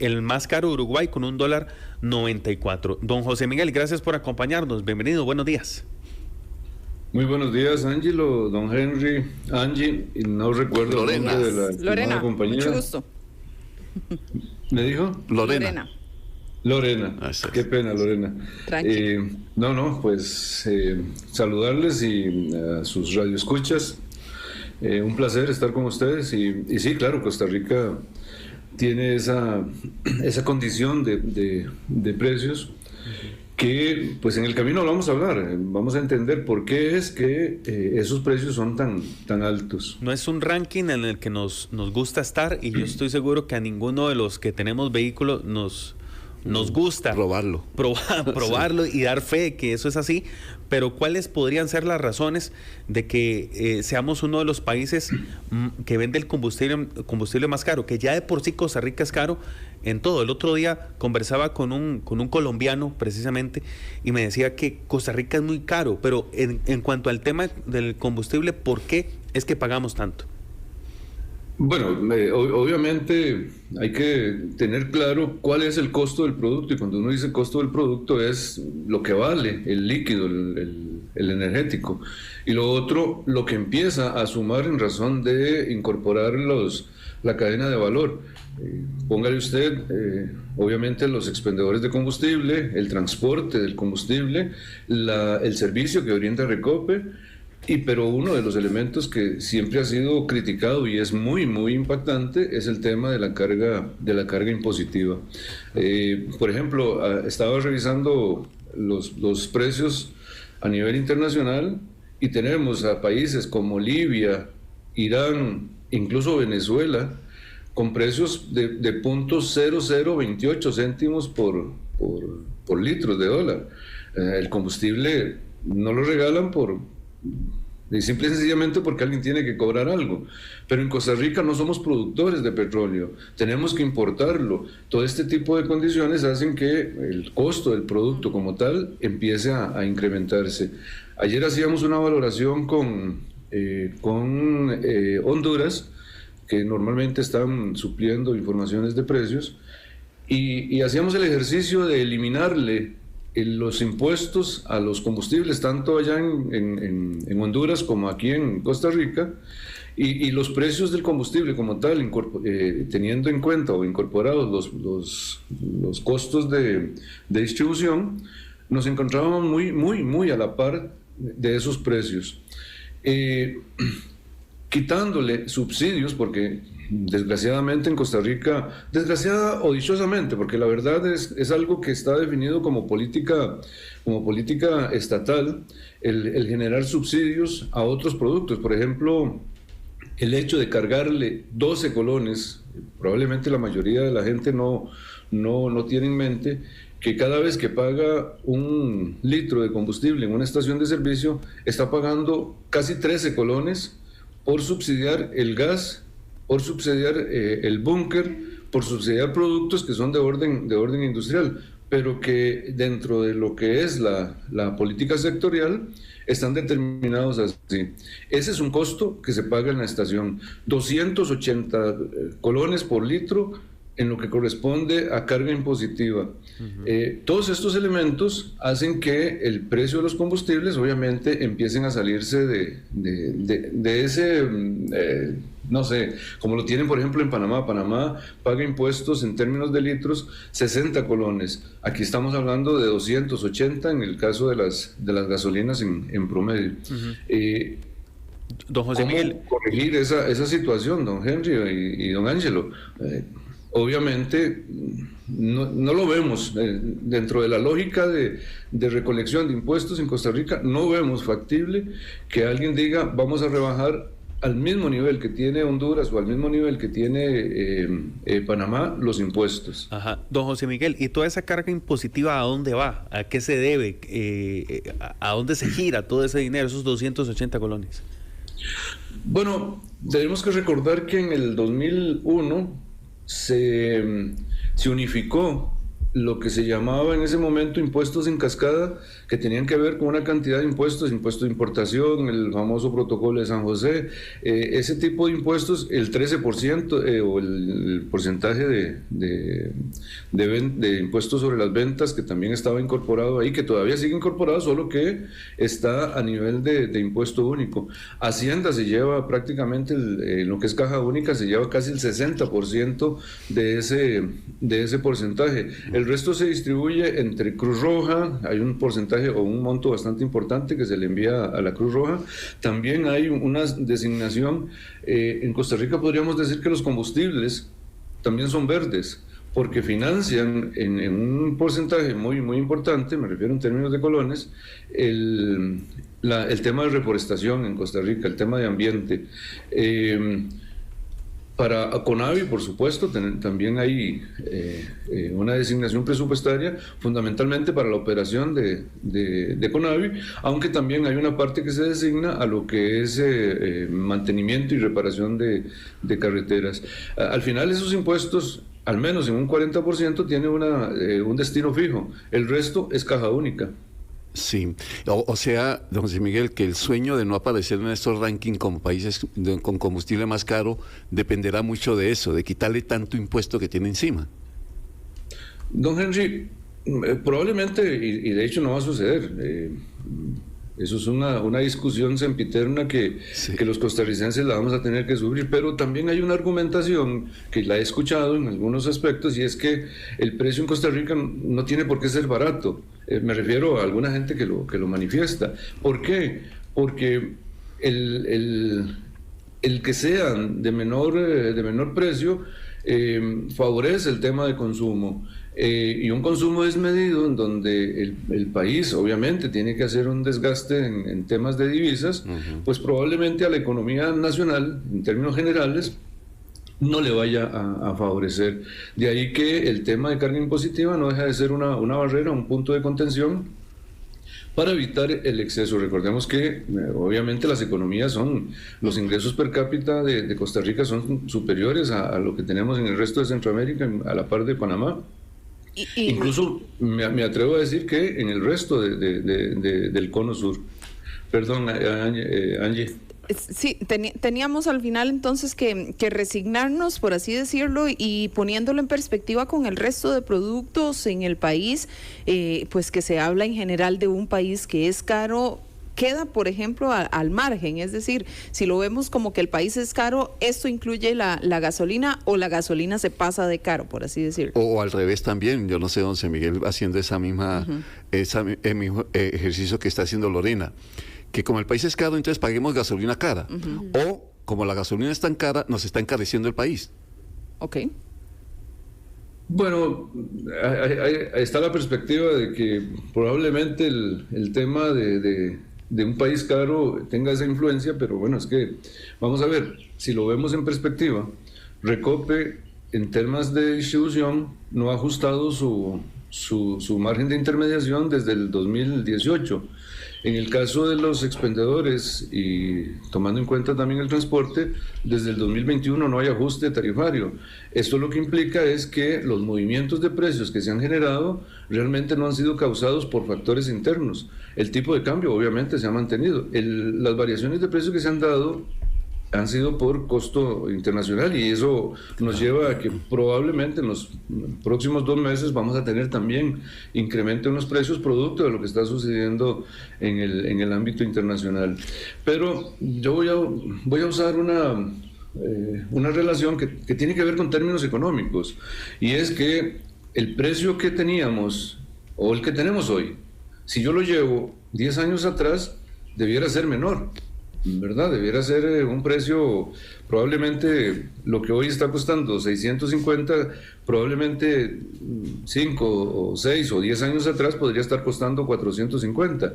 el más caro de Uruguay con $1.94. Don José Miguel, gracias por acompañarnos. Bienvenido, buenos días. Muy buenos días, Ángelo, don Henry, Angie, y no recuerdo Lorena. el nombre de la Lorena, compañía. mucho gusto. ¿Me dijo? Lorena. Lorena, qué pena, Lorena. Pues saludarles y a sus radioescuchas. Un placer estar con ustedes y sí, claro, Costa Rica tiene esa condición de precios que pues en el camino vamos a hablar, vamos a entender por qué es que esos precios son tan altos. No es un ranking en el que nos gusta estar, y yo estoy seguro que a ninguno de los que tenemos vehículos nos gusta probarlo sí, y dar fe que eso es así, pero ¿cuáles podrían ser las razones de que seamos uno de los países que vende el combustible más caro? Que ya de por sí Costa Rica es caro en todo. El otro día conversaba con un colombiano precisamente y me decía que Costa Rica es muy caro, pero en cuanto al tema del combustible, ¿por qué es que pagamos tanto? Bueno, obviamente hay que tener claro cuál es el costo del producto, y cuando uno dice costo del producto es lo que vale, el líquido, el energético, y lo otro, lo que empieza a sumar en razón de incorporar la cadena de valor. Póngale usted, obviamente, los expendedores de combustible, el transporte del combustible, el servicio que orienta Recope. Pero uno de los elementos que siempre ha sido criticado y es muy, muy impactante es el tema de la carga impositiva. Por ejemplo, estaba revisando los precios a nivel internacional y tenemos a países como Libia, Irán, incluso Venezuela, con precios de .0028 céntimos por litro de dólar. El combustible no lo regalan simple y sencillamente porque alguien tiene que cobrar algo. Pero en Costa Rica no somos productores de petróleo, tenemos que importarlo. Todo este tipo de condiciones hacen que el costo del producto como tal empiece a incrementarse. Ayer hacíamos una valoración con Honduras, que normalmente están supliendo informaciones de precios, y hacíamos el ejercicio de eliminarle los impuestos a los combustibles, tanto allá en Honduras como aquí en Costa Rica, y los precios del combustible como tal, teniendo en cuenta o incorporados los costos de distribución, nos encontrábamos muy, muy, muy a la par de esos precios. Quitándole subsidios, porque desgraciadamente en Costa Rica, desgraciada o dichosamente, porque la verdad es algo que está definido como política estatal, el generar subsidios a otros productos. Por ejemplo, el hecho de cargarle 12 colones, probablemente la mayoría de la gente no tiene en mente que cada vez que paga un litro de combustible en una estación de servicio, está pagando casi 13 colones por subsidiar el gas, por subsidiar el búnker, por subsidiar productos que son de orden industrial, pero que dentro de lo que es la política sectorial están determinados así. Ese es un costo que se paga en la estación, 280 colones por litro en lo que corresponde a carga impositiva. Todos estos elementos hacen que el precio de los combustibles obviamente empiecen a salirse de ese, no sé, como lo tienen por ejemplo en Panamá. Panamá paga impuestos en términos de litros 60 colones. Aquí estamos hablando de 280 en el caso de las gasolinas en promedio. Don José Miguel, ¿cómo corregir esa situación, don Henry y don Ángelo? Obviamente no lo vemos dentro de la lógica de recolección de impuestos en Costa Rica. No vemos factible que alguien diga vamos a rebajar al mismo nivel que tiene Honduras o al mismo nivel que tiene Panamá los impuestos. Ajá. Don José Miguel, ¿y toda esa carga impositiva a dónde va? ¿A qué se debe? ¿A dónde se gira todo ese dinero, esos 280 colones? Bueno, tenemos que recordar que en el 2001 se unificó lo que se llamaba en ese momento impuestos en cascada, que tenían que ver con una cantidad de impuestos, impuesto de importación, el famoso protocolo de San José, ese tipo de impuestos, el 13% o el porcentaje de impuestos sobre las ventas, que también estaba incorporado ahí, que todavía sigue incorporado, solo que está a nivel de impuesto único. Hacienda se lleva prácticamente, lo que es caja única, se lleva casi el 60% de ese porcentaje. El resto se distribuye entre Cruz Roja, hay un porcentaje o un monto bastante importante que se le envía a la Cruz Roja. También hay una designación, en Costa Rica podríamos decir que los combustibles también son verdes, porque financian en un porcentaje muy, muy importante, me refiero en términos de colones, el tema de reforestación en Costa Rica, el tema de ambiente. Para CONAVI, por supuesto, también hay una designación presupuestaria fundamentalmente para la operación de CONAVI, aunque también hay una parte que se designa a lo que es mantenimiento y reparación de carreteras. Al final esos impuestos, al menos en un 40%, tienen un destino fijo, el resto es caja única. Sí, o sea, don José Miguel, que el sueño de no aparecer en estos rankings como países con combustible más caro dependerá mucho de eso, de quitarle tanto impuesto que tiene encima. Don Henry, probablemente, y de hecho no va a suceder. Eso es una discusión sempiterna que los costarricenses la vamos a tener que sufrir, pero también hay una argumentación que la he escuchado en algunos aspectos, y es que el precio en Costa Rica no tiene por qué ser barato. Me refiero a alguna gente que lo manifiesta. ¿Por qué? Porque el que sean de menor precio favorece el tema de consumo. Y un consumo desmedido en donde el país obviamente tiene que hacer un desgaste en temas de divisas, pues probablemente a la economía nacional, en términos generales, no le vaya a favorecer. De ahí que el tema de carga impositiva no deja de ser una barrera, un punto de contención para evitar el exceso. Recordemos que obviamente las economías los ingresos per cápita de Costa Rica son superiores a lo que tenemos en el resto de Centroamérica, a la par de Panamá. Incluso me atrevo a decir que en el resto del cono sur. Perdón, Angie. Sí, teníamos al final entonces que resignarnos, por así decirlo, y poniéndolo en perspectiva con el resto de productos en el país, pues que se habla en general de un país que es caro, queda, por ejemplo, al margen. Es decir, si lo vemos como que el país es caro, esto incluye la gasolina, o la gasolina se pasa de caro, por así decirlo. O al revés también, yo no sé, don Miguel, haciendo ese mismo ejercicio que está haciendo Lorena, que como el país es caro, entonces paguemos gasolina cara. O como la gasolina es tan cara, nos está encareciendo el país. Ok. Bueno, está la perspectiva de que probablemente el tema de un país caro tenga esa influencia, pero bueno, es que vamos a ver, si lo vemos en perspectiva, Recope en temas de distribución no ha ajustado su margen de intermediación desde el 2018. En el caso de los expendedores y tomando en cuenta también el transporte, desde el 2021 no hay ajuste tarifario. Esto lo que implica es que los movimientos de precios que se han generado realmente no han sido causados por factores internos. El tipo de cambio obviamente se ha mantenido. Las variaciones de precios que se han dado han sido por costo internacional, y eso nos lleva a que probablemente en los próximos 2 meses vamos a tener también incremento en los precios producto de lo que está sucediendo en el ámbito internacional. Pero yo voy a usar una relación que tiene que ver con términos económicos, y es que el precio que teníamos o el que tenemos hoy, si yo lo llevo 10 años atrás, debiera ser menor, ¿verdad? Debiera ser un precio, probablemente lo que hoy está costando 650, probablemente 5 o 6 o 10 años atrás podría estar costando 450.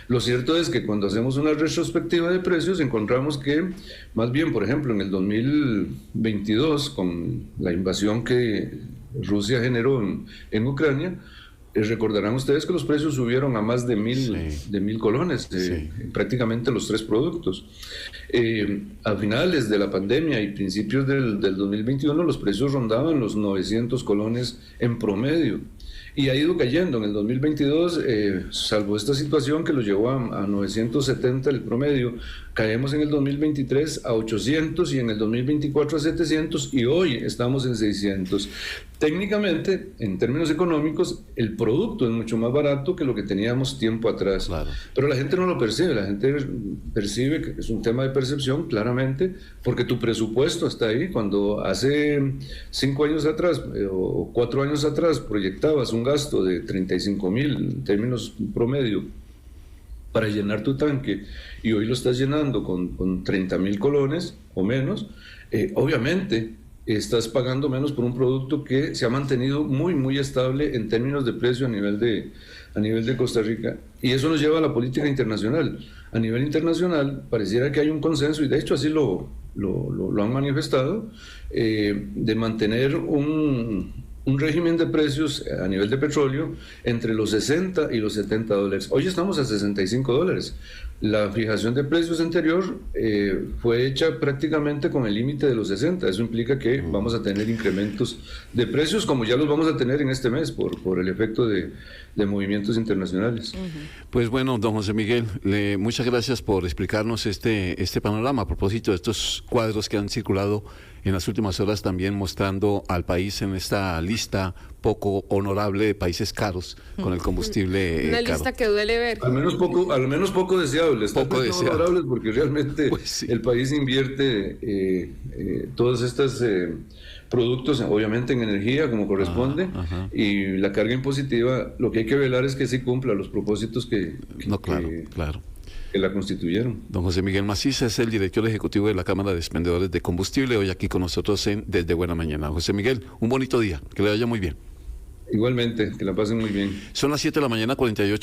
Lo cierto es que cuando hacemos una retrospectiva de precios encontramos que, más bien, por ejemplo, en el 2022, con la invasión que Rusia generó en Ucrania, recordarán ustedes que los precios subieron a más de 1.000 colones, prácticamente los 3 productos. A finales de la pandemia y principios del 2021 los precios rondaban los 900 colones en promedio. Y ha ido cayendo. En el 2022, salvo esta situación que lo llevó a 970 el promedio, caemos en el 2023 a 800 y en el 2024 a 700 y hoy estamos en 600. Técnicamente, en términos económicos, el producto es mucho más barato que lo que teníamos tiempo atrás. Claro. Pero la gente no lo percibe, la gente percibe que es un tema de percepción, claramente, porque tu presupuesto está ahí. Cuando hace 5 años atrás o 4 años atrás proyectabas un gasto de 35,000 en términos promedio para llenar tu tanque y hoy lo estás llenando con 30,000 colones o menos, obviamente estás pagando menos por un producto que se ha mantenido muy, muy estable en términos de precio a nivel de Costa Rica. Y eso nos lleva a la política internacional. A nivel internacional pareciera que hay un consenso, y de hecho así lo han manifestado, de mantener un régimen de precios a nivel de petróleo entre los 60 y los 70 dólares. Hoy estamos a 65 dólares. La fijación de precios anterior fue hecha prácticamente con el límite de los 60. Eso implica que vamos a tener incrementos de precios como ya los vamos a tener en este mes por el efecto de movimientos internacionales. Pues bueno, don José Miguel, muchas gracias por explicarnos este panorama a propósito de estos cuadros que han circulado en las últimas horas, también mostrando al país en esta lista poco honorable de países caros con el combustible Una caro. lista que duele ver. Al menos poco deseable. Poco deseable. Honorables porque realmente Pues sí. el país invierte todos estos productos, obviamente en energía como corresponde, y la carga impositiva, lo que hay que velar es que sí cumpla los propósitos que la constituyeron. Don José Miguel Macís es el director ejecutivo de la Cámara de Expendedores de Combustible, hoy aquí con nosotros en Desde Buena Mañana. José Miguel, un bonito día, que le vaya muy bien. Igualmente, que la pasen muy bien. Son las 7 de la mañana, 48